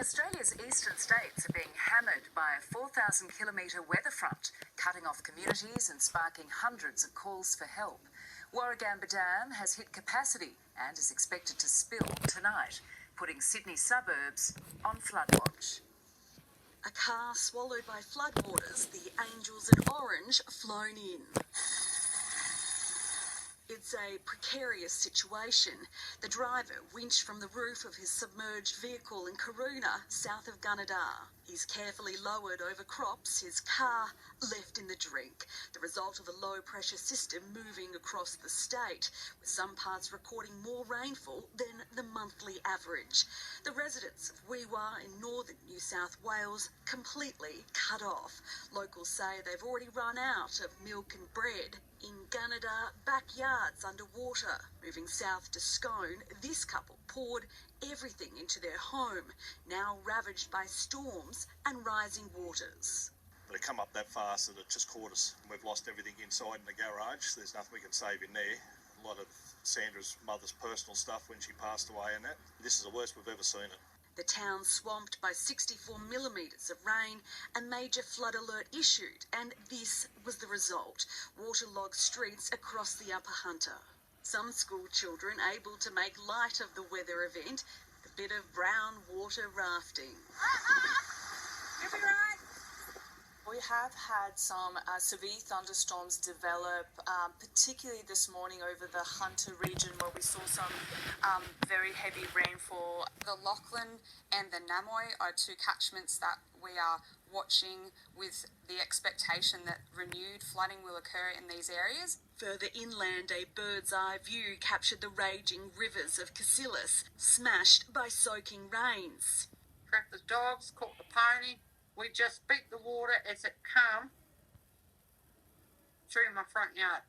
Australia's eastern states are being hammered by a 4,000-kilometre weather front, cutting off communities and sparking hundreds of calls for help. Warragamba Dam has hit capacity and is expected to spill tonight, putting Sydney suburbs on flood watch. A car swallowed by floodwaters, the angels in orange flown in. It's a precarious situation. The driver winched from the roof of his submerged vehicle in Karoona, south of Gunnedah. He's carefully lowered over crops, his car left in the drink, the result of a low-pressure system moving across the state, with some parts recording more rainfall than the monthly average. The residents of Weewa in northern New South Wales completely cut off. Locals say they've already run out of milk and bread. In Gunnedah, backyards underwater. Moving south to Scone, this couple poured everything into their home, now ravaged by storms and rising waters. But it come up that fast that it just caught us. We've lost everything inside in the garage. There's nothing we can save in there. A lot of Sandra's mother's personal stuff when she passed away and that. This is the worst we've ever seen it. The town swamped by 64 millimetres of rain, a major flood alert issued, and this was the result. Waterlogged streets across the Upper Hunter. Some school children able to make light of the weather event, a bit of brown water rafting. You'll be right. We have had some severe thunderstorms develop, particularly this morning over the Hunter region, where we saw some very heavy rainfall. The Lachlan and the Namoy are two catchments that we are watching with the expectation that renewed flooding will occur in these areas. Further inland, a bird's-eye view captured the raging rivers of Cassilis, smashed by soaking rains. Tracked the dogs, caught the pony. We just beat the water as it came through my front yard.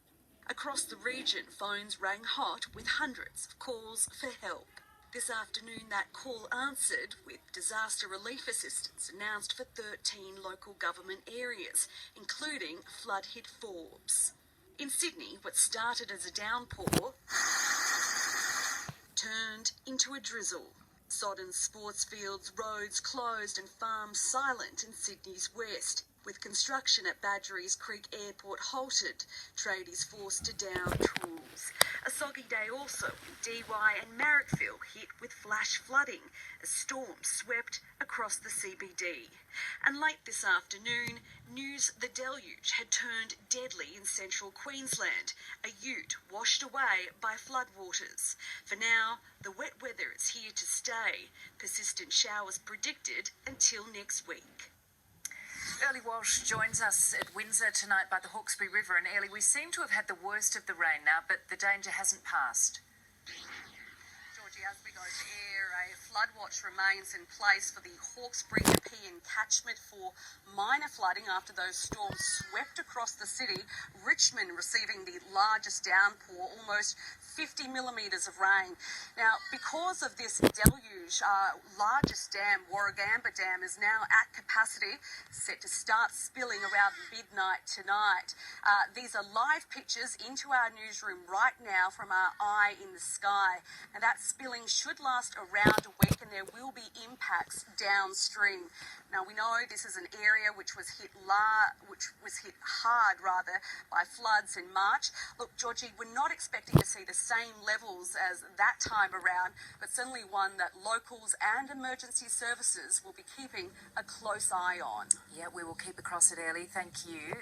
Across the region, phones rang hot with hundreds of calls for help. This afternoon, that call answered with disaster relief assistance announced for 13 local government areas, including flood-hit Forbes. In Sydney, what started as a downpour turned into a drizzle. Sodden sports fields, roads closed and farms silent in Sydney's west. With construction at Badgerys Creek Airport halted, tradies forced to down tools. A soggy day also in DY and Marrickville hit with flash flooding as storms swept across the CBD. And late this afternoon, news the deluge had turned deadly in central Queensland, a ute washed away by floodwaters. For now, the wet weather is here to stay. Persistent showers predicted until next week. Early Walsh joins us at Windsor tonight by the Hawkesbury River. And Early, we seem to have had the worst of the rain now, but the danger hasn't passed. Georgie, as we go to air, a flood watch remains in place for the Hawkesbury Nepean catchment for minor flooding after those storms swept across the city. Richmond receiving the largest downpour, almost 50 millimetres of rain. Now, because of this deluge, largest dam, Warragamba Dam, is now at capacity, set to start spilling around midnight tonight. These are live pictures into our newsroom right now from our eye in the sky, and that spilling should last around a week, and there will be impacts downstream. Now, we know this is an area which was hit hard by floods in March. Look, Georgie, we're not expecting to see the same levels as that time around, but certainly one that locals and emergency services will be keeping a close eye on. Yeah, we will keep across it, Ellie. Thank you.